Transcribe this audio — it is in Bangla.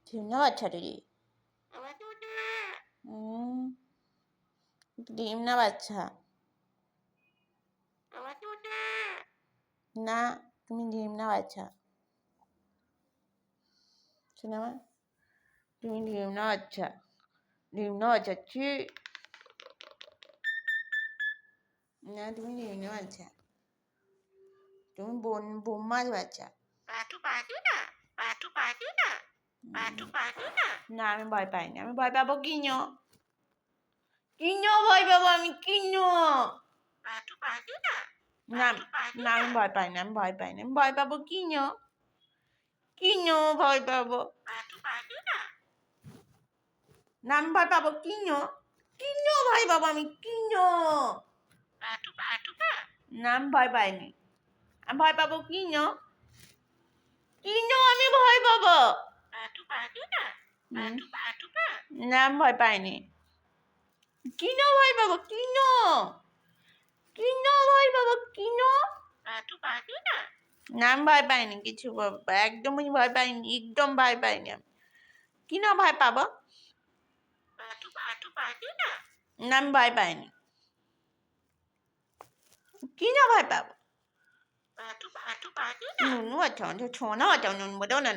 ডিম না বাচ্চা দিদি ডিম না বাচ্চা না তুমি ডিম না বাচ্চা শোনা তুমি ডিম না বাচ্চা ডিম না বাচ্চা না তুমি ডিম না বাচ্চা তুমি বোম মাছ বাচ্চা না আমি ভয় পাইনি আমি ভয় পাবো কিনো ভয় পাবো আমি কিনো না না আমি ভয় পাইনি আমি ভয় পাইনি আমি ভয় পাবো কিনো ভয় পাবো না আমি ভয় পাবো কিনো ভয় পাবো আমি কিনো না আমি ভয় পাইনি আমি ভয় পাবো কিনো আমি ভয় পাবো না আমি ভয় পাইনি ভয় পাবো ভয় পাবো না আমি ভয় পাইনি কিছু একদমই ভয় পাইনি একদম ভয় পাইনি আমি ভয় পাবো না আমি ভয় পাইনি ভয় পাবো নুনু আচ্ছা ছোনা আচ্ছা নুন বোধ না